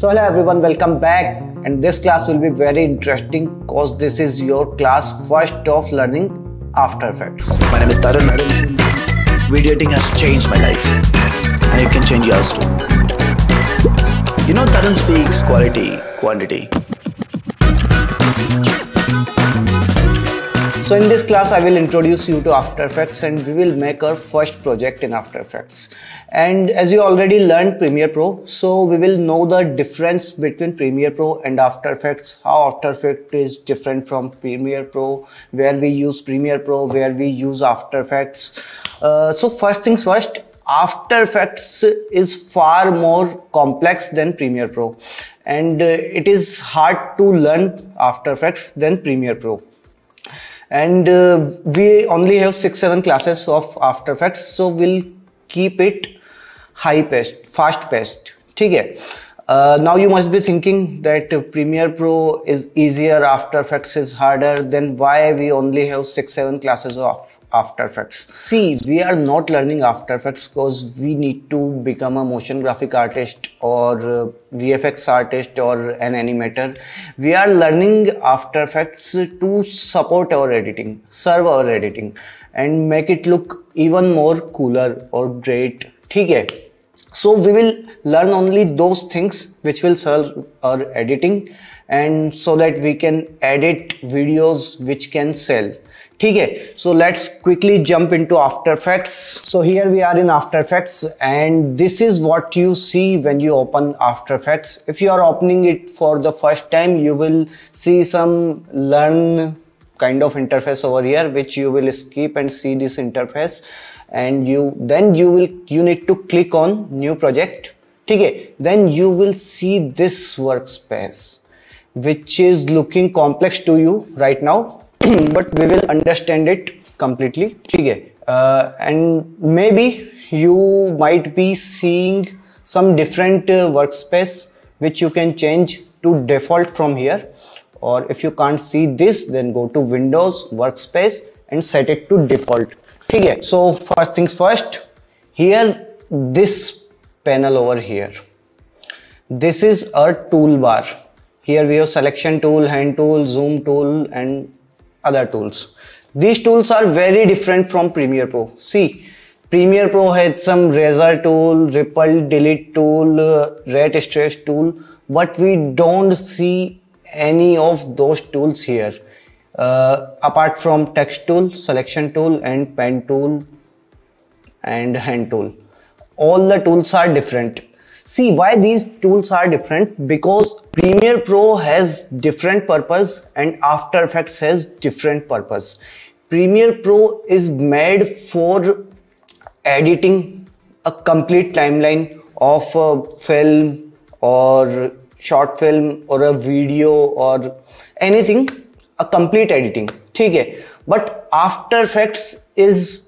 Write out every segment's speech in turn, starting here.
So hello everyone, welcome back, and this class will be very interesting because this is your class first of learning After Effects. My name is Tarun. Video editing has changed my life and it can change yours too. You know, Tarun speaks quality, quantity. So in this class I will introduce you to After Effects and we will make our first project in After Effects. And as you already learned Premiere Pro, so we will know the difference between Premiere Pro and After Effects, how After Effects is different from Premiere Pro, where we use Premiere Pro, where we use After Effects. So first things first, After Effects is far more complex than Premiere Pro, and it is hard to learn After Effects than Premiere Pro. And we only have 6-7 classes of After Effects, so we'll keep it high paced, fast paced. Okay. Now you must be thinking that Premiere Pro is easier, After Effects is harder. Then why we only have 6-7 classes of After Effects? See, we are not learning After Effects because we need to become a motion graphic artist or VFX artist or an animator. We are learning After Effects to support our editing, serve our editing, and make it look even more cooler or great. Okay. So we will learn only those things which will serve our editing, and so that we can edit videos which can sell. Okay, so let's quickly jump into After Effects. So here we are in After Effects, and this is what you see when you open After Effects. If you are opening it for the first time, you will see some learn kind of interface over here, which you will skip and see this interface, and you need to click on new project. Okay, then you will see this workspace which is looking complex to you right now but we will understand it completely. Okay, and maybe you might be seeing some different workspace which you can change to default from here, or if you can't see this, then go to Windows, Workspace, and set it to default. Okay, so first things first, here this panel over here, this is our toolbar. Here we have selection tool, hand tool, zoom tool, and other tools. These tools are very different from Premiere Pro. See, Premiere Pro had some razor tool, ripple delete tool, ret stretch tool, but we don't see any of those tools here. Apart from text tool, selection tool, and pen tool and hand tool, all the tools are different. See why these tools are different? Because Premiere Pro has different purpose and After Effects has different purpose. Premiere Pro is made for editing a complete timeline of a film or short film or a video or anything, a complete editing. Okay, but After Effects is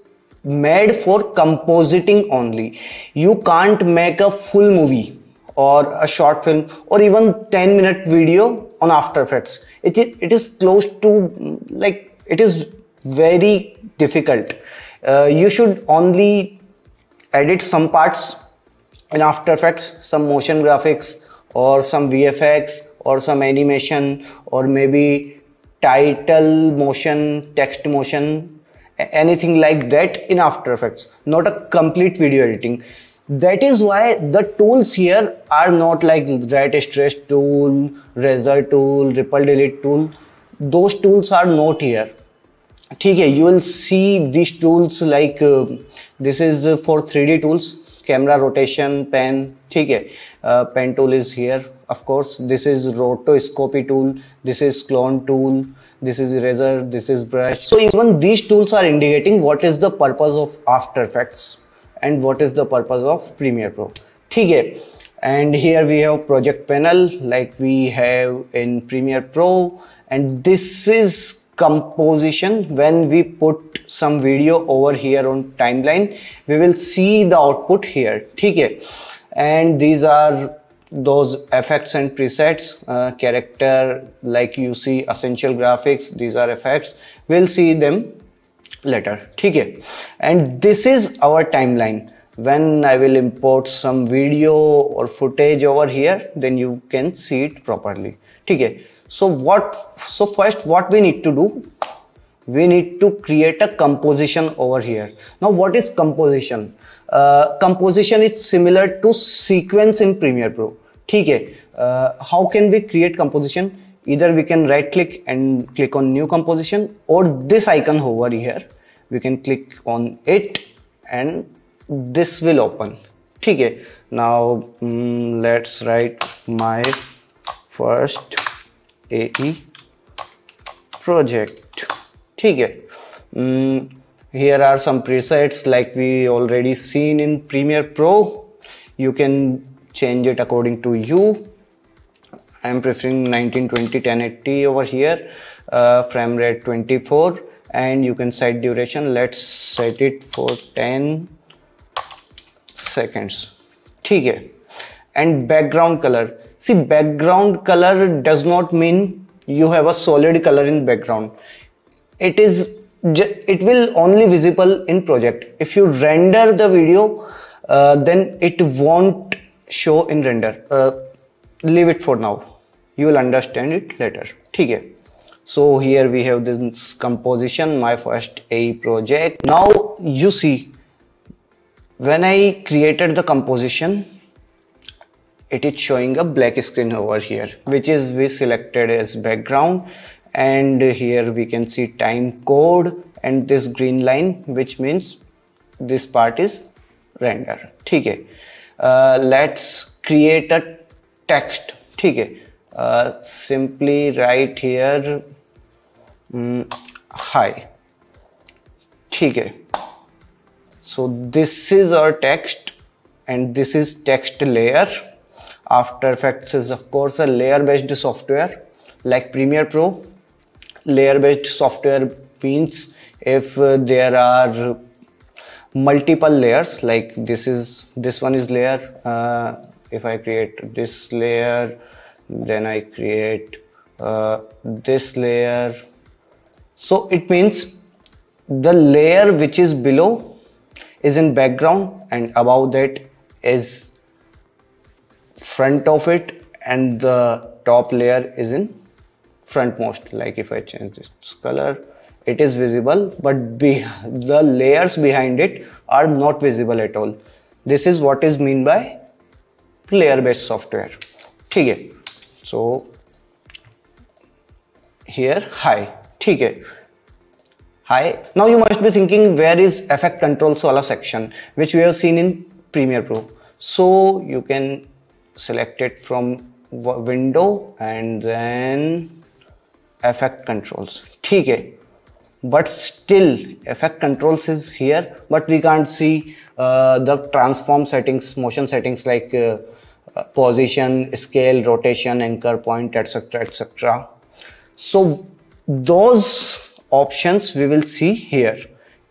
made for compositing only. You can't make a full movie or a short film or even 10-minute video on After Effects. It is close to, like, it is very difficult. You should only edit some parts in After Effects, some motion graphics or some VFX or some animation or maybe title motion, text motion, anything like that in After Effects, not a complete video editing. That is why the tools here are not like ret stretch tool, razor tool, ripple delete tool. Those tools are not here. Okay, you will see these tools like this is for 3D tools, camera rotation, pen. Okay, pen tool is here. Of course, this is rotoscopy tool, this is clone tool, this is eraser, this is brush. So even these tools are indicating what is the purpose of After Effects and what is the purpose of Premiere Pro. Okay, and here we have project panel like we have in Premiere Pro, and this is composition. When we put some video over here on timeline, we will see the output here. Okay, and these are those effects and presets, character, like you see essential graphics, these are effects, we'll see them later. Okay, and this is our timeline. when I will import some video or footage over here, then you can see it properly. Okay, so first what we need to do, we need to create a composition over here. Now what is composition? Composition is similar to sequence in Premiere Pro. Okay, how can we create composition? Either we can right click and click on new composition, or this icon over here, we can click on it and this will open. Okay, now let's write my first AE project. Okay, here are some presets like we already seen in Premiere Pro. You can change it according to you. I am preferring 1920 1080 over here, frame rate 24, and you can set duration. Let's set it for 10 seconds. Okay, and background color. See, background color does not mean you have a solid color in background. It will only visible in project. If you render the video, then it won't show in render. Leave it for now. You will understand it later. Okay. So here we have this composition, my first AE project. Now you see, when I created the composition, it is showing a black screen over here, which is we selected as background, and here we can see time code and this green line, which means this part is render. Okay. Let's create a text. Okay. Simply write here hi. Okay. So this is our text and this is text layer. After Effects is of course a layer based software like Premiere Pro. Layer based software means if there are multiple layers, like this one is layer, if I create this layer, then I create this layer, so it means the layer which is below is in background and above that is front of it, and the top layer is in frontmost. Like if I change this color, it is visible, but the layers behind it are not visible at all. This is what is meant by layer based software. Okay. So here hi. Okay. Hi. Now you must be thinking, where is effect controls wala section, which we have seen in Premiere Pro. So you can select it from window and then effect controls. Okay. But still effect controls is here, but we can't see the transform settings, motion settings like position, scale, rotation, anchor point, etc, etc. So those options we will see here.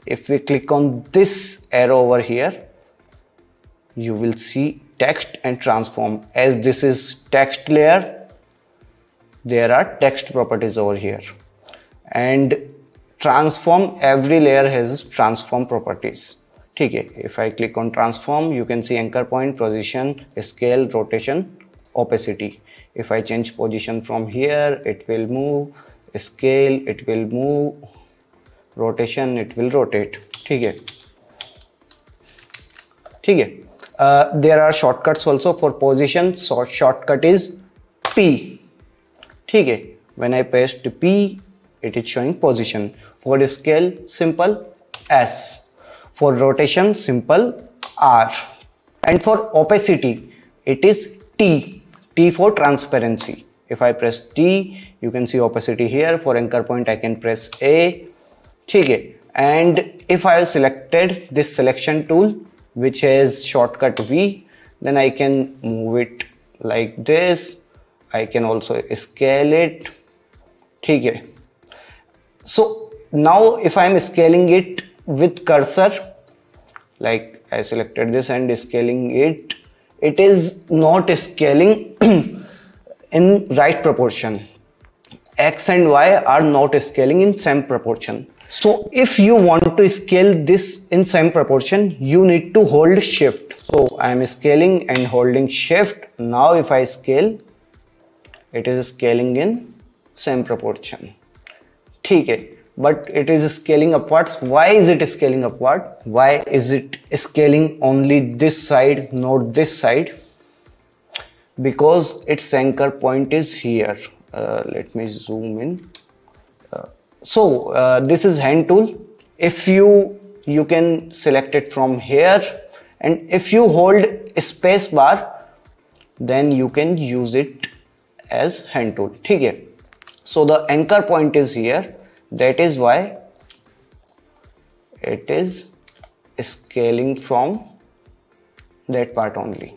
If we click on this arrow over here, you will see text and transform. As this is text layer, there are text properties over here, and transform, every layer has transform properties. Okay. If I click on transform, you can see anchor point, position, scale, rotation, opacity. If I change position from here, it will move, scale, it will move, rotation, it will rotate. Okay. Okay. There are shortcuts also. For position, shortcut is P. Okay. When I paste P, it is showing position. For scale, simple S. For rotation, simple R. And for opacity, it is T. T for transparency. If I press T, you can see opacity here. For anchor point, I can press A. Okay. And if I have selected this selection tool, which has shortcut V, then I can move it like this. I can also scale it. Okay. So now if I am scaling it with cursor, like I selected this and scaling it, it is not scaling in right proportion. X and Y are not scaling in same proportion. So if you want to scale this in same proportion, you need to hold shift. So I am scaling and holding shift. Now if I scale, it is scaling in same proportion. ठीक है, but it is scaling upwards. Why is it scaling upward? Why is it scaling only this side, not this side? Because its anchor point is here. Let me zoom in. This is hand tool. If you can select it from here, and if you hold space bar, then you can use it as hand tool. ठीक है. So the anchor point is here. That is why it is scaling from that part only.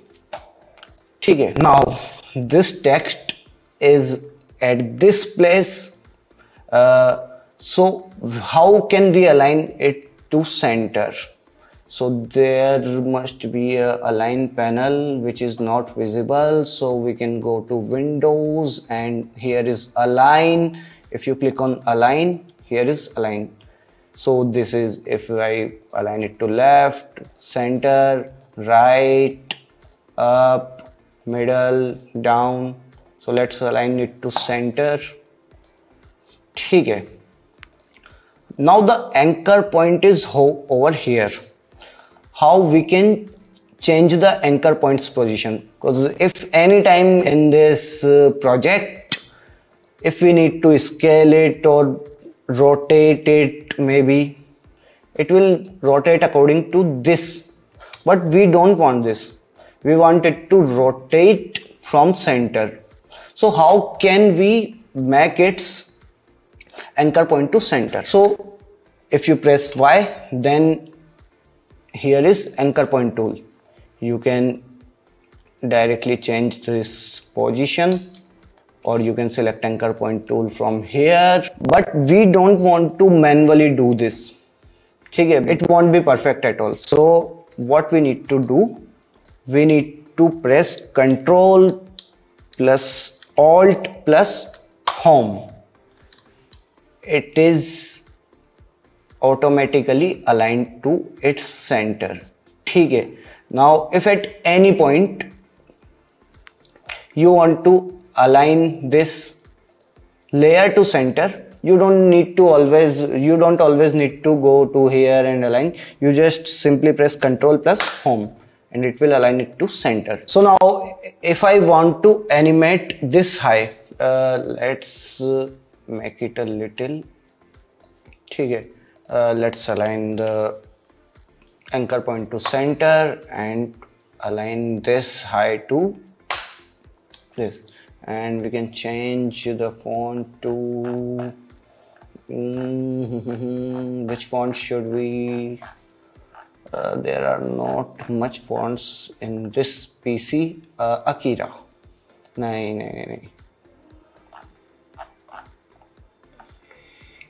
ठीक है. Now this text is at this place. So how can we align it to center? So there must be a align panel which is not visible. So we can go to Windows and here is align. If you click on align, here is align. So this is, if I align it to left, center, right, up, middle, down. So let's align it to center. ठीक है. Now the anchor point is over here. How we can change the anchor point's position? Because if any time in this project, if we need to scale it or rotate it, maybe it will rotate according to this, but we don't want this. We want it to rotate from center. So how can we make its anchor point to center? So if you press Y, then here is anchor point tool. You can directly change this position, or you can select anchor point tool from here, but we don't want to manually do this. ठीक है, it won't be perfect at all. So what we need to do, we need to press Control plus Alt plus Home. It is automatically aligned to its center. ठीक है. Now if at any point you want to align this layer to center, you don't always need to go to here and align. You just simply press Control plus Home and it will align it to center. So now if I want to animate this high, let's make it a little. ठीक है. Let's align the anchor point to center and align this high to this, and we can change the font to which font should we? There are not much fonts in this PC. Akira. No.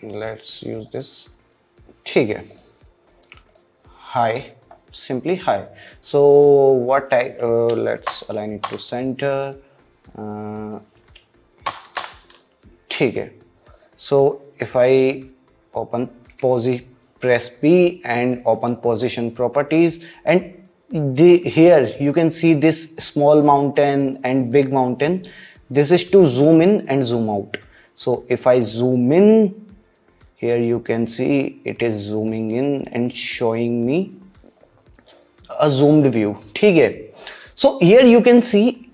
Let's use this. ठीक है. High, simply high. So what let's align it to center. ठीक है. So if I open press P and open position properties, and here you can see this small mountain and big mountain. This is to zoom in and zoom out. So if I zoom in, here you can see it is zooming in and showing me a zoomed view. ठीक है. So here you can see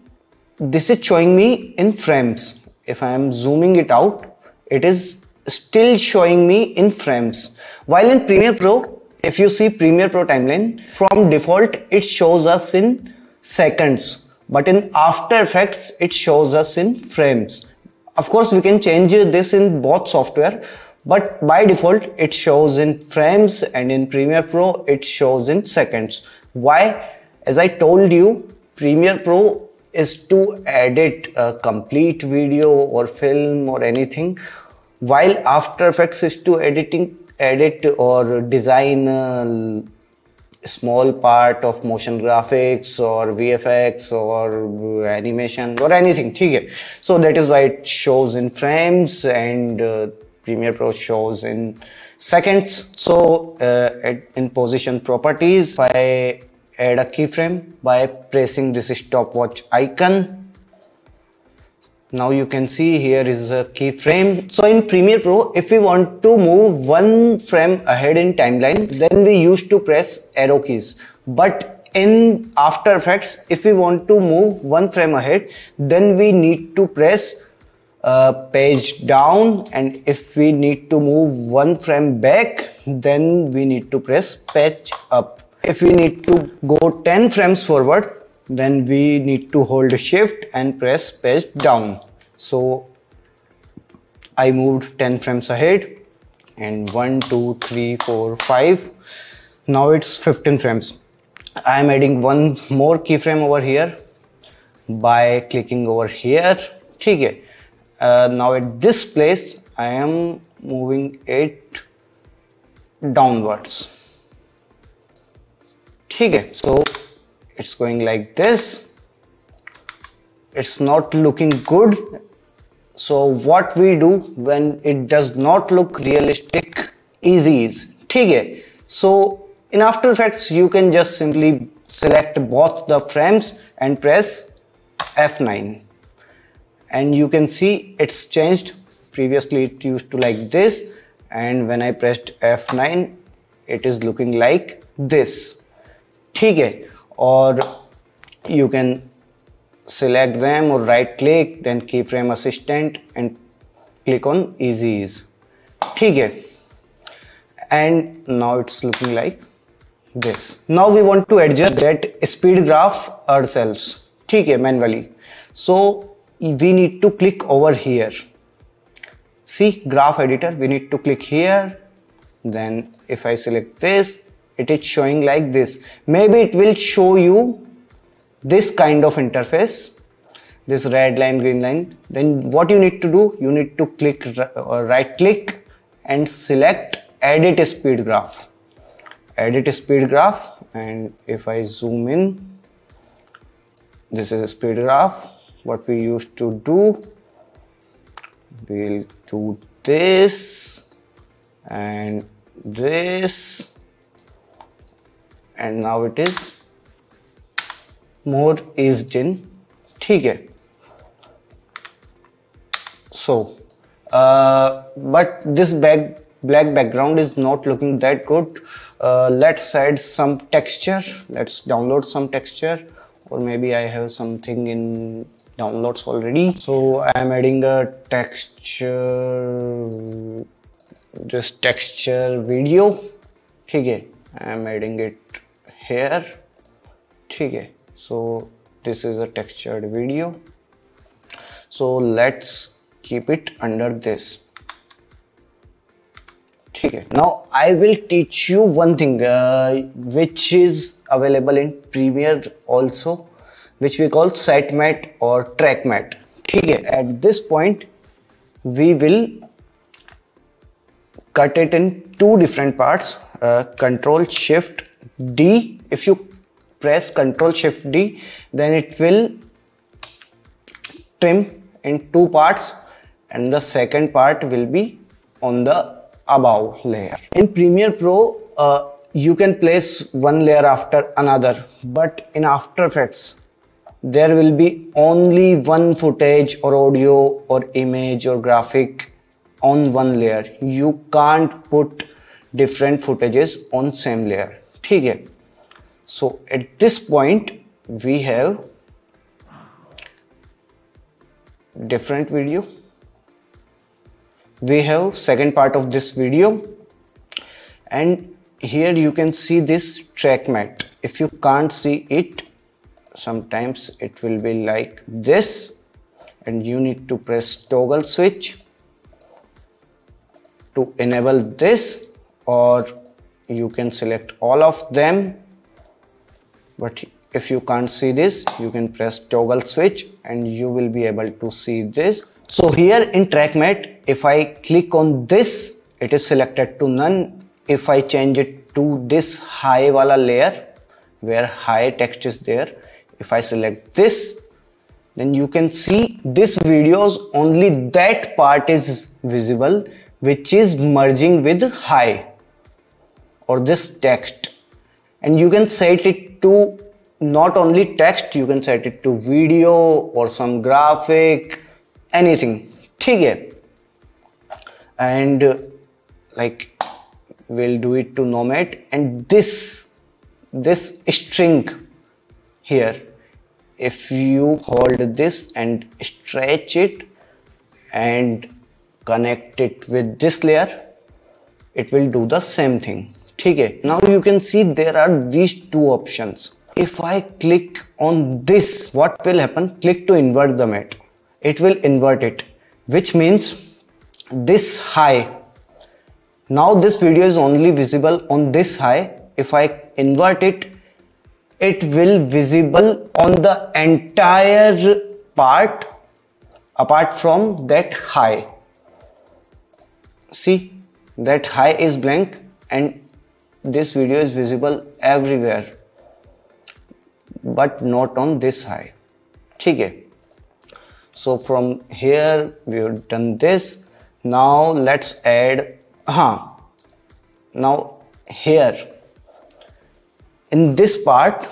this is showing me in frames. If I am zooming it out, it is still showing me in frames. While in Premiere Pro, if you see Premiere Pro timeline, from default it shows us in seconds, but in After Effects it shows us in frames. Of course we can change this in both software, but by default it shows in frames, and in Premiere Pro it shows in seconds. Why? As I told you, Premiere Pro is to edit a complete video or film or anything, while After Effects is to edit or design a small part of motion graphics or VFX or animation or anything. ठीक है. So that is why it shows in frames, and Premiere Pro shows in seconds. So in position properties, if I add a keyframe by pressing this stopwatch icon, now you can see here is a keyframe. So in Premiere Pro, if we want to move one frame ahead in timeline, then we used to press arrow keys. But in After Effects, if we want to move one frame ahead, then we need to press page down, and if we need to move one frame back, then we need to press page up. If we need to go 10 frames forward, then we need to hold shift and press page down. So I moved 10 frames ahead, and 1 2 3 4 5, now it's 15 frames. I am adding one more keyframe over here by clicking over here. Okay. Now at this place I am moving it downwards. Okay. So it's going like this. It's not looking good. So what we do when it does not look realistic is easy. Okay. So in After Effects, you can just simply select both the frames and press F9, and you can see it's changed. Previously it used to like this, and when I pressed F9 it is looking like this. Okay. Or you can select them or right click, then keyframe assistant and click on easy ease. Okay. And now it's looking like this. Now we want to adjust that speed graph ourselves. Okay, manually. So we need to click over here. See, graph editor, we need to click here. Then if I select this, it is showing like this. Maybe it will show you this kind of interface, this red line, green line. Then what you need to do, you need to click right click and select edit speed graph. Edit speed graph, and if I zoom in, this is a speed graph. What we used to do, we'll do this and this, and now it is more eased in. Okay. So but this black background is not looking that good. Let's add some texture. Let's download some texture, or maybe I have something in downloads already. So I am adding a texture, this texture video. Okay. I am adding it here. Okay. So this is a textured video. So let's keep it under this. Okay. Now I will teach you one thing which is available in Premiere also, which we call set matte or track matte. Okay. At this point we will cut it in two different parts. Control Shift D. If you press Control Shift D, then it will trim in two parts, and the second part will be on the above layer. In Premiere Pro, you can place one layer after another, but in After Effects, there will be only one footage or audio or image or graphic on one layer. You can't put different footages on same layer. Okay. So at this point we have different video. We have second part of this video, and here you can see this track matte. If you can't see it, sometimes it will be like this, and you need to press toggle switch to enable this, or you can select all of them. But if you can't see this, you can press toggle switch and you will be able to see this. So here in track matte, if I click on this, it is selected to none. If I change it to this high wala layer where high text is there, if I select this, then you can see this videos only that part is visible which is merging with high or this text, and you can set it to not only text, you can set it to video or some graphic, anything. ठीक है, and like we'll do it to nomad, and this string here, if you hold this and stretch it and connect it with this layer, it will do the same thing. ठीक है, now you can see there are these two options. If I click on this, what will happen? Click to invert the mat. It will invert it, which means this high. Now this video is only visible on this high. If I invert it, it will visible on the entire part apart from that high. See, that high is blank and this video is visible everywhere, but not on this high. ठीक है, so from here we have done this. Now let's add now here in this part,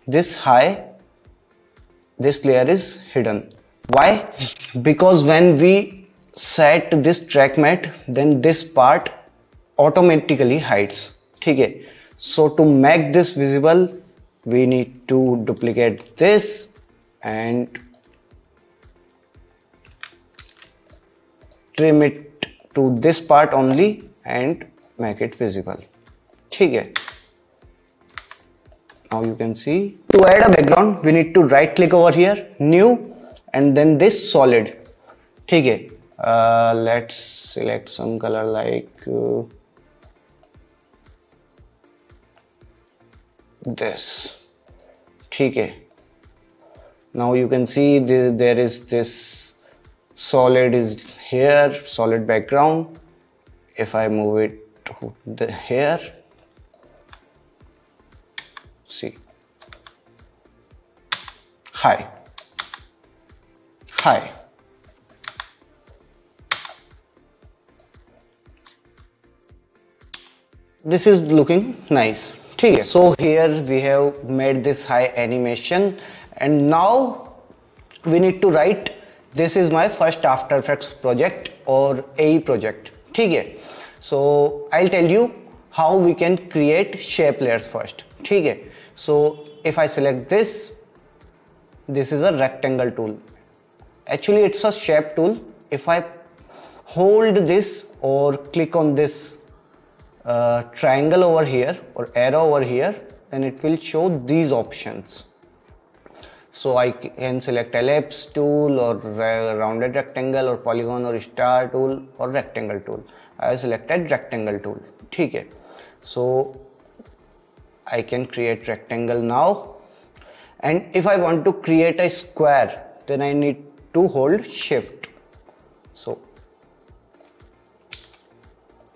this high, this layer is hidden. Why? Because when we set this track mat, then this part automatically hides. ठीक है, so to make this visible, we need to duplicate this and trim it to this part only and make it visible. ठीक है, now you can see, to add a background we need to right click over here, new, and then this solid. ठीक है, let's select some color like this. ठीक है, now you can see there is this solid is here, solid background. If I move it to here, see, high. This is looking nice. ठीक है, so here we have made this high animation, and now we need to write, this is my first After Effects project or AE project. ठीक है, so I'll tell you how we can create shape layers first. ठीक है, so if I select this is a rectangle tool. Actually it's a shape tool. If I hold this or click on this triangle over here or arrow over here, then it will show these options. So I can select ellipse tool or rounded rectangle or polygon or star tool or rectangle tool. I have selected rectangle tool. ठीक है, so I can create rectangle now, and if I want to create a square, then I need to hold shift. So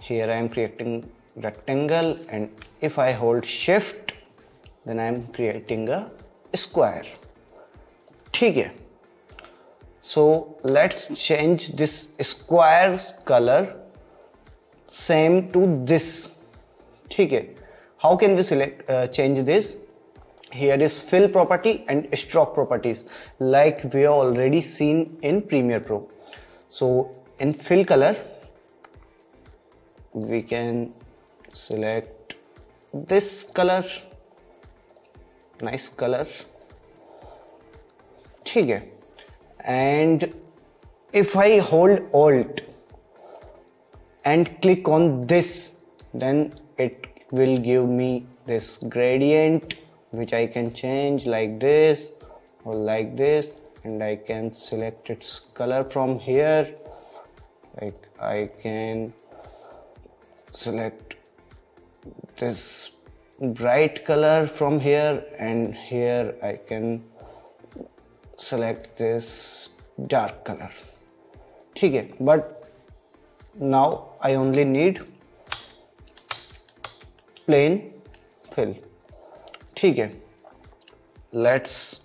here I am creating rectangle, and if I hold shift, then I am creating a square. ठीक है, so let's change this square's color same to this. ठीक है, how can we change this? Here is fill property and stroke properties, like we have already seen in Premiere Pro. So in fill color, we can select this color, nice color. ठीक है, and if I hold Alt and click on this, then it will give me this gradient, which I can change like this or like this, and I can select its color from here. Like I can select this bright color from here, and here I can select this dark color. ठीक है, but now I only need plain fill. ठीक है, let's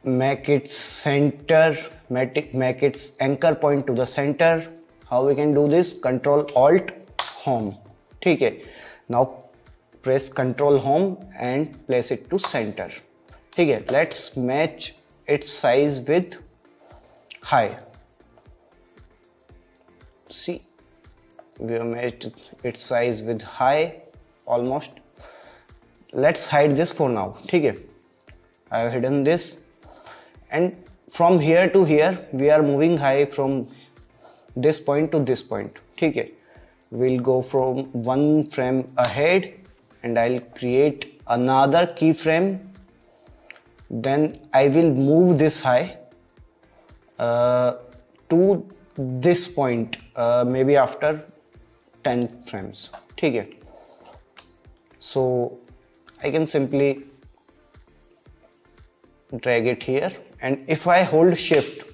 make its center, make its anchor point to the center. how we can do this? Control Alt Home. ठीक है, now press Control Home and place it to center. ठीक है, let's match its size with high. See, we have matched its size with high almost. Let's hide this for now. ठीक है, I have hidden this, and from here to here we are moving high from this point to this point. ठीक है, we'll go from one frame ahead and I'll create another keyframe. Then I will move this high to this point, maybe after 10 frames. ठीक है, so I can simply drag it here, and if I hold shift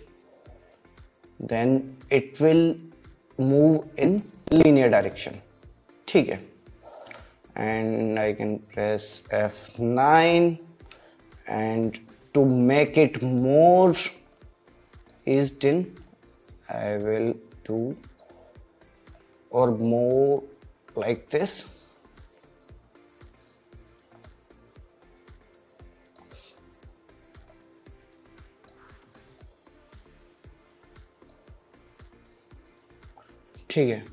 then it will move in linear direction. ठीक है, and I can press F9, and to make it more eased in I will do or more like this. ठीक है,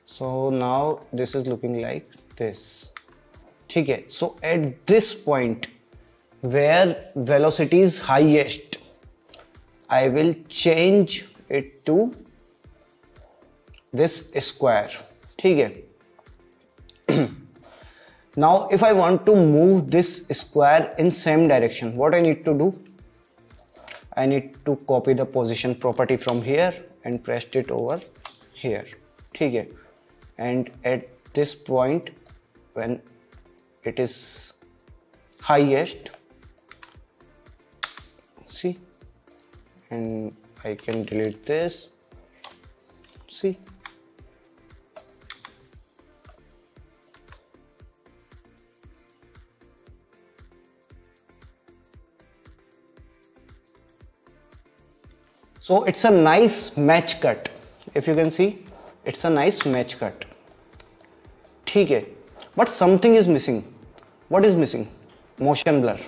so now this is looking like this. ठीक है, so at this point where velocity is highest, I will change it to this square. ठीक है, now if I want to move this square in same direction, what I need to do? I need to copy the position property from here and press it over here. ठीक है, and at this point when it is highest, see, and I can delete this. See, so it's a nice match cut. If you can see, it's a nice match cut. ठीक है, but something is missing. What is missing? Motion blur.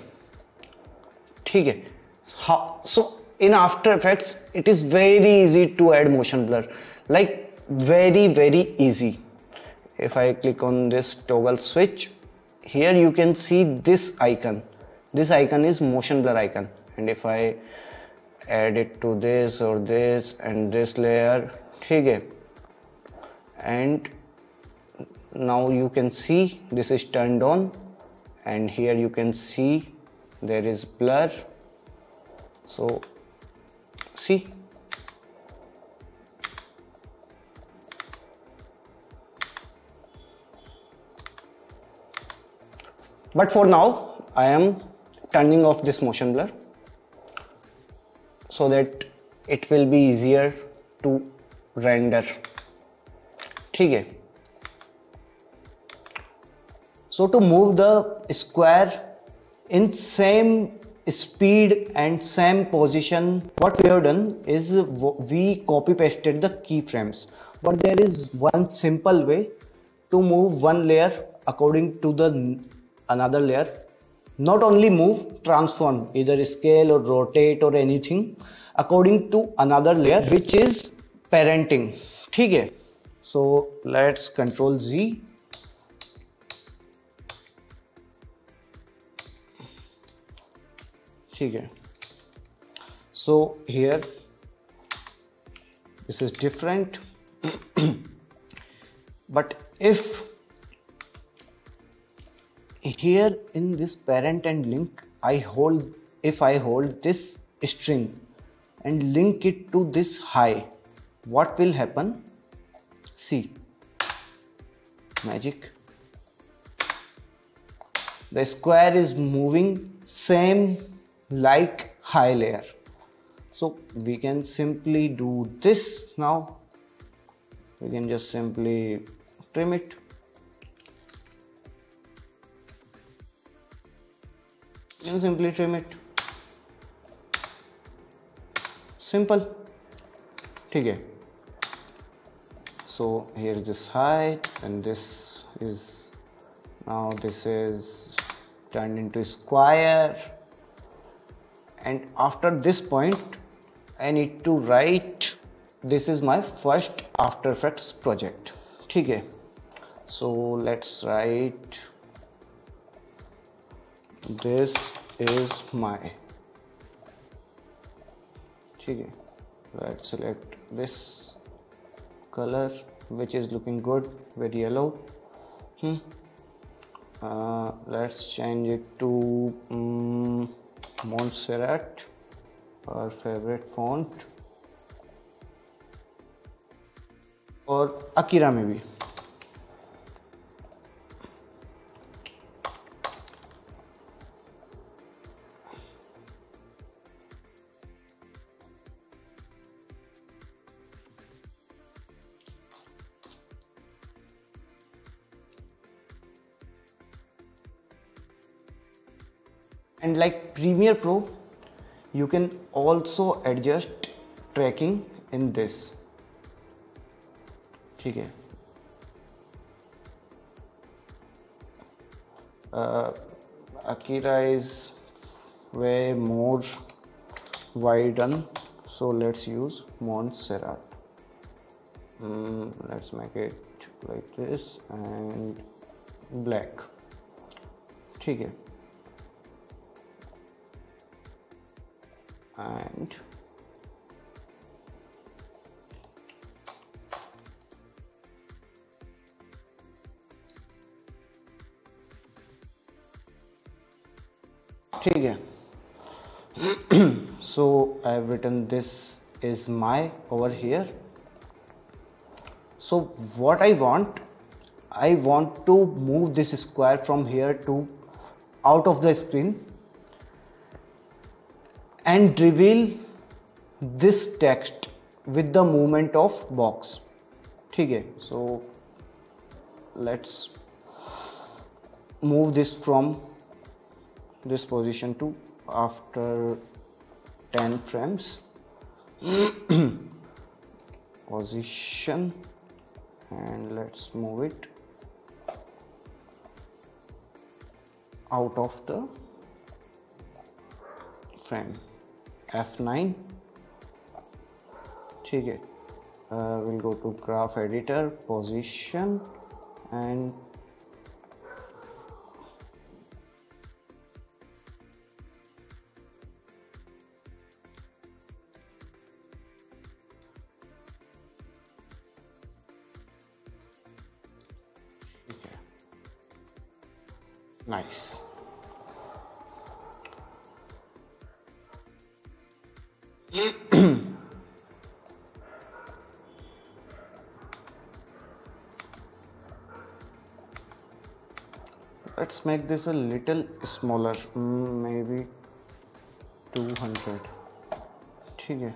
ठीक है, so in After Effects it is very easy to add motion blur, like very easy. If I click on this toggle switch, here you can see this icon. This icon is motion blur icon, and if I add it to this or this and this layer, ठीक है, and now you can see this is turned on, and here you can see there is blur. So see, but for now I am turning off this motion blur so that it will be easier to render. ठीक है, so to move the square in same speed and same position, what we have done is we copy pasted the keyframes, but there is one simple way to move one layer according to the another layer. Not only move, transform, either scale or rotate or anything according to another layer, which is parenting. ठीक है, so let's Control Z. ठीक है, so here this is different. But if here in this parent and link if I hold this string and link it to this high, what will happen? See, magic. The square is moving same like high layer. So we can simply do this. Now we can just simply trim it. You can simply trim it. Simple. ठीक है, So here is this height, and this is, now this is turned into square, and after this point I need to write, this is my first After Effects project. ठीक है, so let's write this is my, ठीक है, let's select this color which is looking good, very yellow. Let's change it to Montserrat, our favorite font, और Akira में भी. And like Premiere Pro, you can also adjust tracking in this. ठीक है, Akira is way more widen, so let's use Montserrat. Let's make it like this and black. ठीक है, and ठीक है. So I have written this is my over here. So what I want to move this square from here to out of the screen and reveal this text with the movement of box. ठीक है, so let's move this from this position to after 10 frames. Position, and let's move it out of the frame. F9. ठीक है, we'll go to graph editor, position, and nice. Let's make this a little smaller, maybe 200. ठीक है.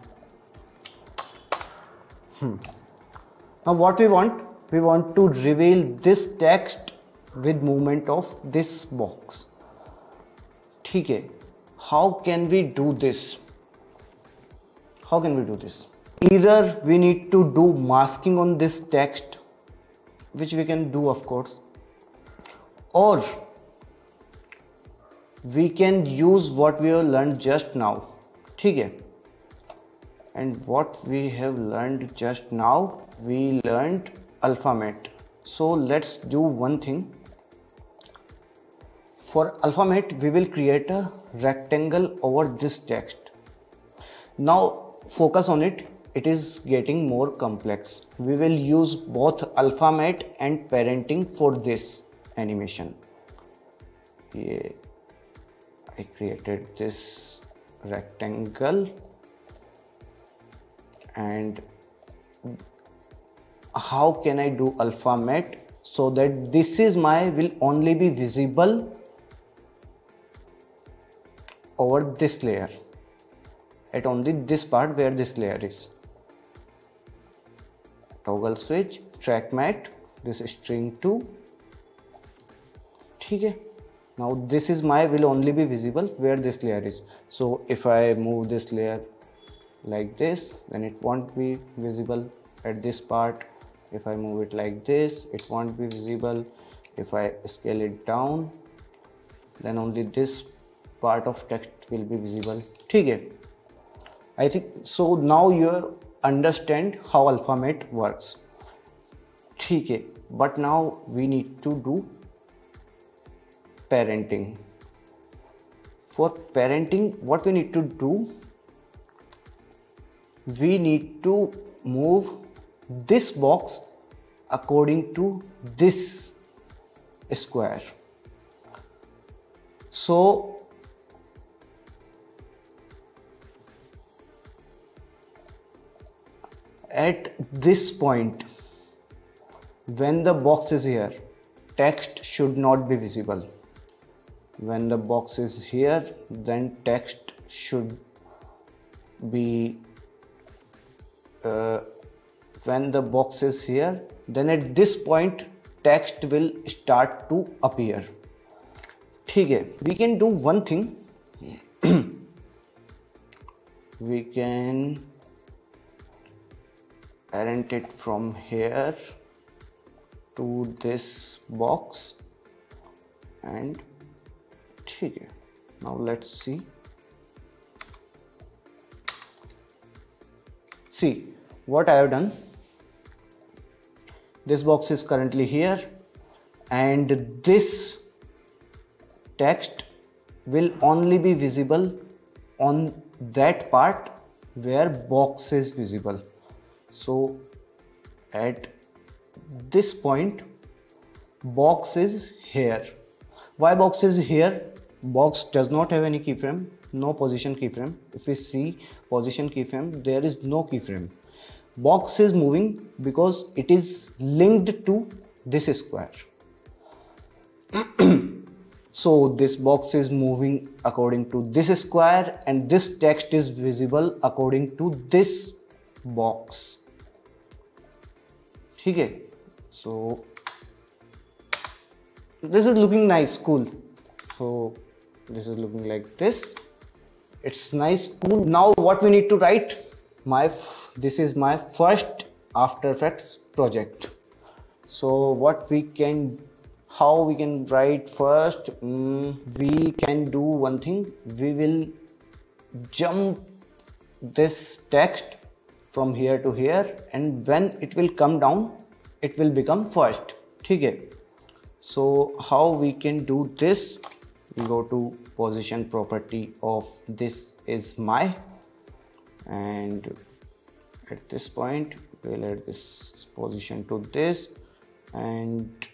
Now what we want to reveal this text with movement of this box. ठीक है. How can we do this? Either we need to do masking on this text, which we can do of course, or we can use what we have learned just now. ठीक है. And what we have learned just now, we learned alpha matte. So let's do one thing. For alpha matte, we will create a rectangle over this text. Now focus on it. It is getting more complex. We will use both alpha matte and parenting for this animation. Yeah, I created this rectangle, and how can I do alpha matte so that this is my will only be visible over this layer, at only this part where this layer is. Toggle switch, track matte, this is string 2. ठीक है. Now this is my will only be visible where this layer is. So if I move this layer like this, then it won't be visible at this part. If I move it like this, it won't be visible. If I scale it down, then only this part of text will be visible. Okay, I think so. Now you understand how Alphamate works. Okay, but now we need to do parenting. For parenting, what we need to do, we need to move this box according to this square. So at this point, when the box is here, text should not be visible. When the box is here, then text should be when the box is here, then at this point text will start to appear. Okay, we can do one thing. We can parent it from here to this box, and okay, now let's see. See what I have done. This box is currently here, and this text will only be visible on that part where box is visible. So at this point, box is here. Why box is here? Box does not have any keyframe, no position keyframe. If we see position keyframe, there is no keyframe. Box is moving because it is linked to this square. So this box is moving according to this square, and this text is visible according to this box. Okay, so this is looking nice, cool. So this is looking like this. It's nice, cool. Now what we need to write? This is my first After Effects project. So how we can write first? We can do one thing. We will jump this text from here to here, and when it will come down, it will become first. Okay. So how we can do this? We go to position property of this is my, and at this point we'll add this position to this, and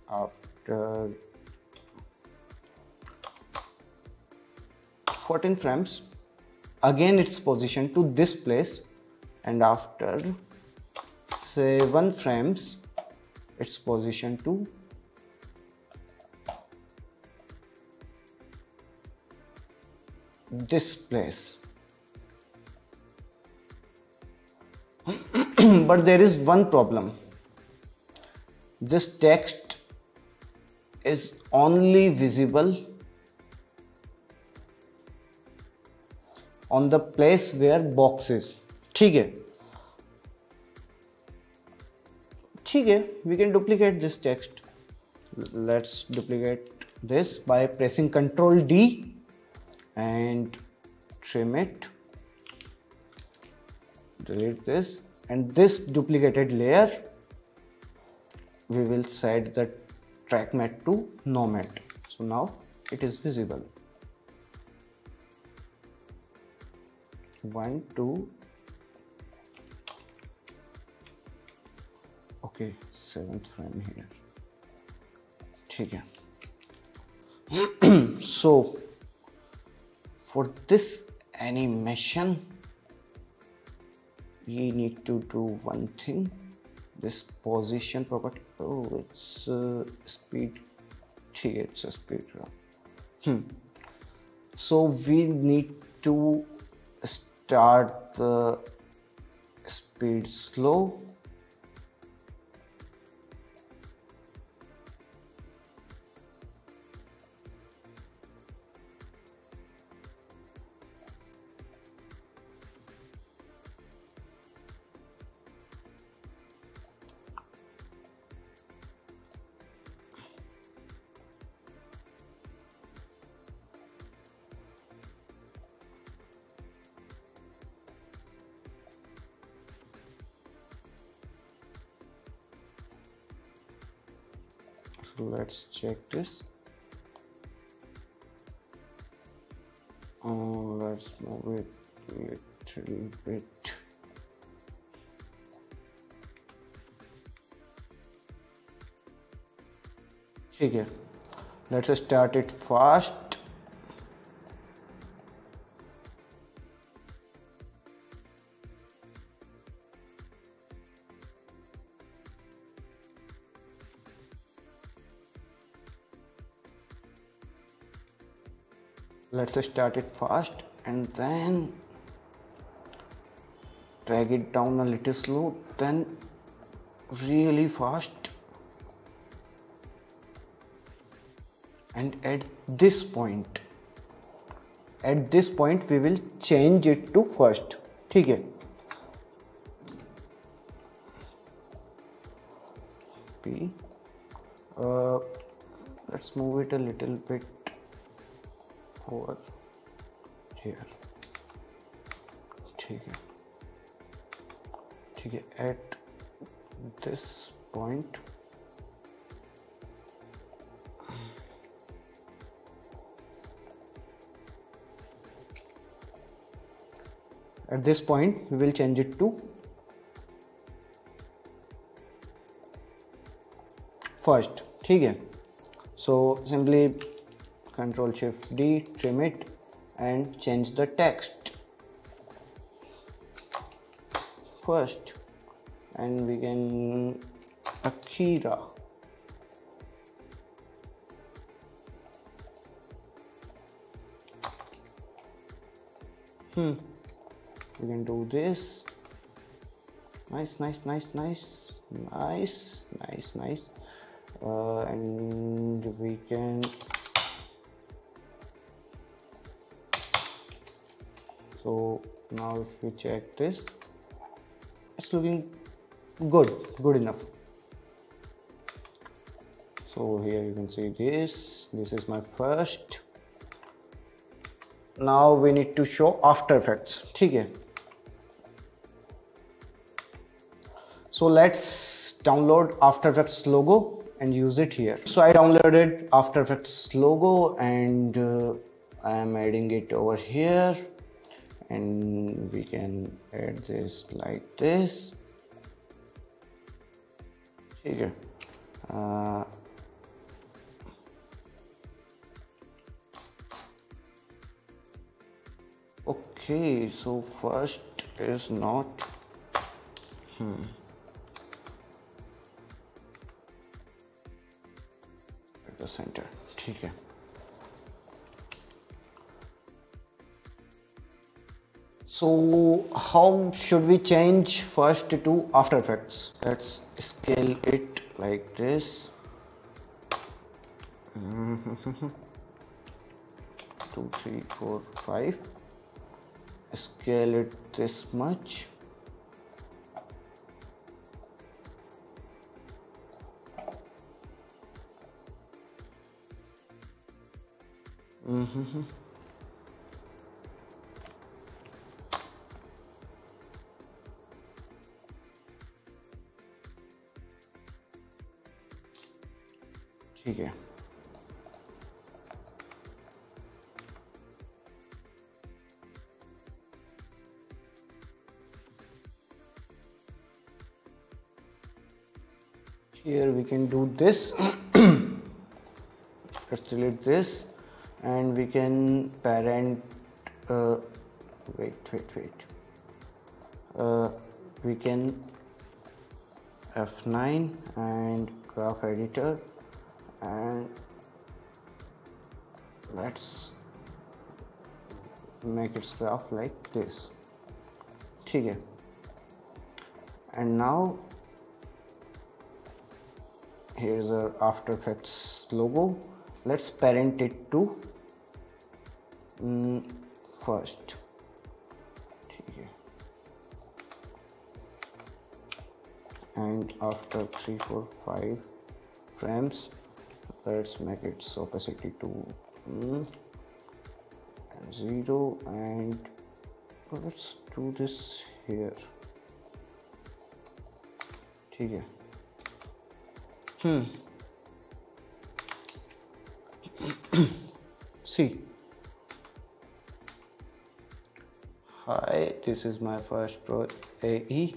after 14 frames again its position to this place, and after 7 frames its position to this place. But there is one problem. This text is only visible on the place where box is. Okay, we can duplicate this text. Let's duplicate this by pressing Ctrl D and trim it. Delete this, and this duplicated layer we will set the track matte to no matte. So now it is visible. 1, 2, okay, 7th frame here. Okay. So for this animation we need to do one thing. This position property, it's speed. It's a speed graph. So we need to start the speed slow, So let's check this. Let's move it a little bit. ठीक है, let's start it fast. Let's start it fast and then drag it down a little slow, then really fast, and at this point we will change it to first. ठीक है, P. Let's move it a little bit over here. ठीक है, ठीक है, at this point we will change it to first. ठीक है, so simply Control Shift D, trim it and change the text first, and we can Akira. We can do this. Nice. And we can so now if we check this, it's looking good enough. So here you can see this is my first. Now we need to show After Effects. ठीक है, so let's download After Effects logo and use it here. So I downloaded After Effects logo and I am adding it over here, and we can add this like this. ठीक है, okay, so first is not at the center. ठीक है, so how should we change first to After Effects? Let's scale it like this. 2, 3, 4, 5. Scale it this much. ठीक है, here we can do this. Let's delete this and we can parent wait we can F9 and graph editor, and let's make its graph like this. ठीक है, and now here's our After Effects logo. Let's parent it to first. ठीक है, and after 3, 4, 5 frames, let's make its opacity to 0, and let's do this here. ठीक है, See, hi, this is my first pro AE.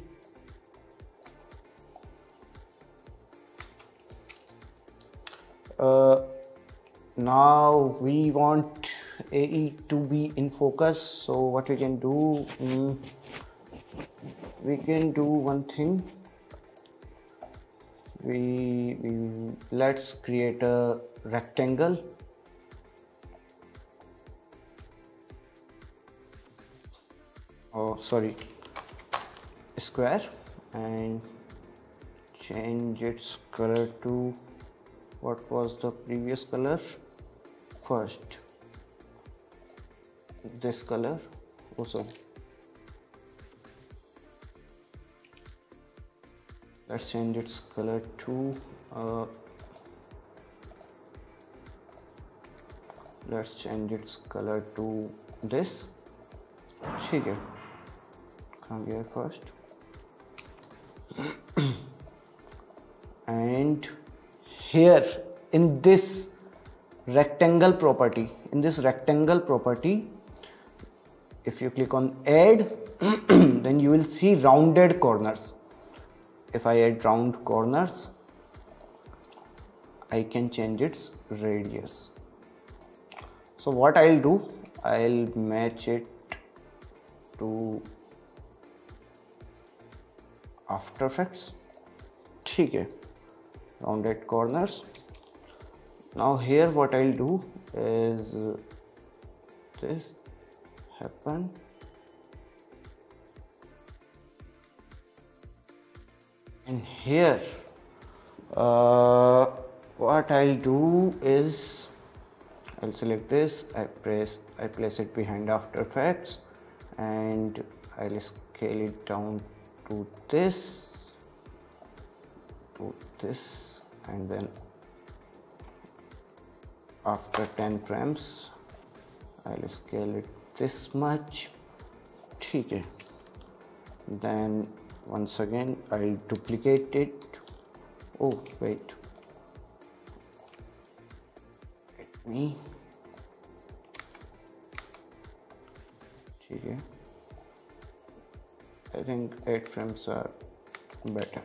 Now we want AE to be in focus, so what we can do, we can do one thing. We let's create a rectangle. Oh, sorry, square, and change its color to what was the previous color first. This color. Oh, sorry. Let's change its color to let's change its color to this. Okay, come here first. And here in this rectangle property, if you click on add, then you will see rounded corners. If I add round corners, I can change its radius. So what I'll do, I'll match it to After Effects. Okay, rounded corners. Now here what I'll do is this happen. And here what I'll do is I'll select this, I place it behind After Effects, and I'll scale it down to this, and then after 10 frames I'll scale it this much. Okay, then once again I'll duplicate it. Oh wait, let me. Okay, I think 8 frames are better.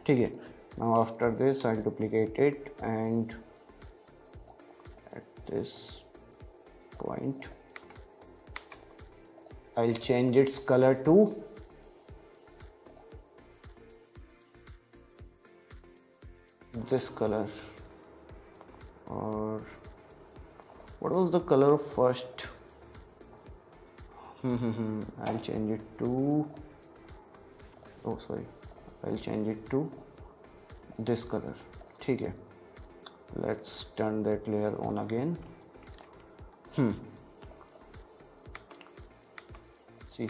Okay, now after this I'll duplicate it, and at this point I'll change its color to this color. Or what was the color of first? I'll change it to, oh sorry, I'll change it to this color. Okay, let's turn that layer on again. See,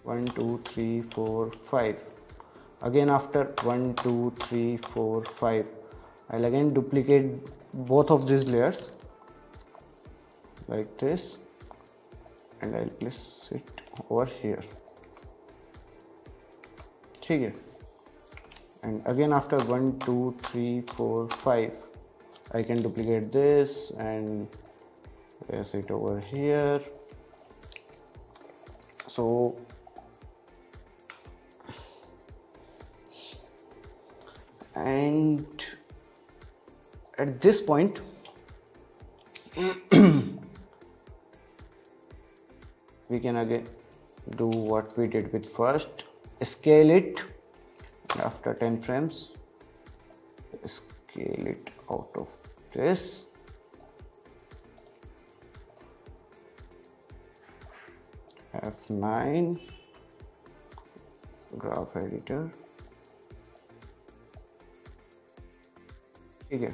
1 2 3 4 5. Again after 1 2 3 4 5, I'll again duplicate both of these layers like this, and I'll place it over here. Okay, and again after 1 2 3 4 5, I can duplicate this and place it over here. So and at this point we can again do what we did with first, scale it after 10 frames, scale it out of this, F9, graph editor. Okay,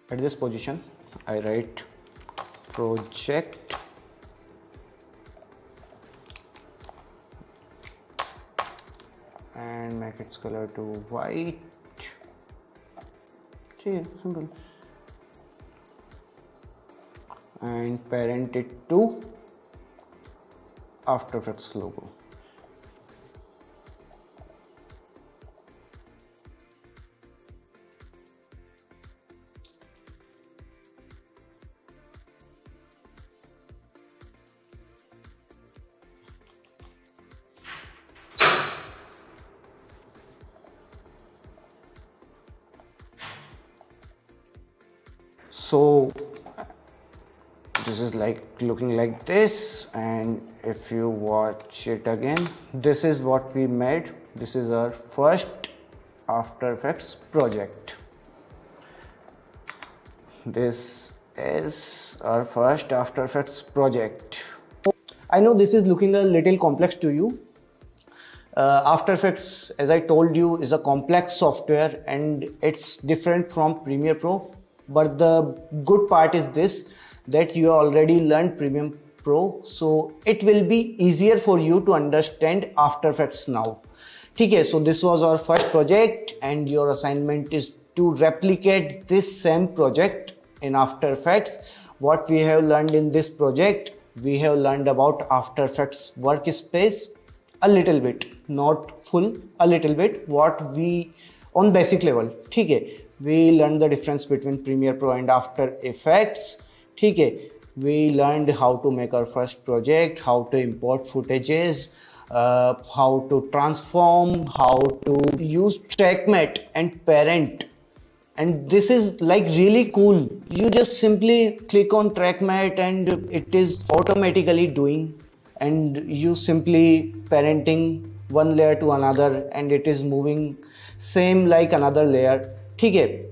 at this position I write project and make its color to white. See, simple. and parent it to After Effects logo. So this is like looking like this, and if you watch it again, this is what we made. This is our first After Effects project. This is our first After Effects project. I know this is looking a little complex to you. After Effects, as I told you, is a complex software and it's different from Premiere Pro. But the good part is this, that you already learned Premiere Pro, so it will be easier for you to understand After Effects now. Okay, so this was our first project and your assignment is to replicate this same project in After Effects. What we have learned in this project, we have learned about After Effects workspace a little bit, not full, a little bit, what we on basic level. Okay, we learned the difference between Premiere Pro and After Effects. Okay, we learned how to make our first project, how to import footages, how to transform, how to use TrackMate and parent. And this is like really cool. You just simply click on TrackMate and it is automatically doing, and you simply parenting one layer to another and it is moving same like another layer. Okay,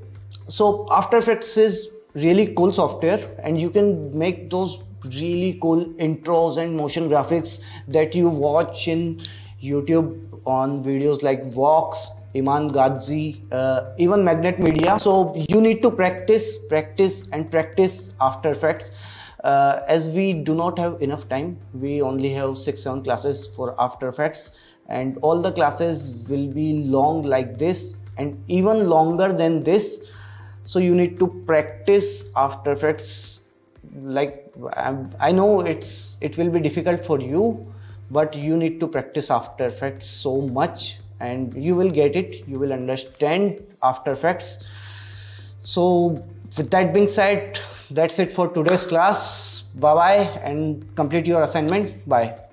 so After Effects is really cool software and you can make those really cool intros and motion graphics that you watch in YouTube on videos like Vox, Iman Gadzhi, even Magnet Media. So you need to practice After Effects. As we do not have enough time, we only have 6-7 classes for After Effects, and all the classes will be long like this and even longer than this. So you need to practice After Effects. Like I know it will be difficult for you, but you need to practice After Effects so much and you will get it, you will understand After Effects. So with that being said, that's it for today's class. Bye bye and complete your assignment. Bye.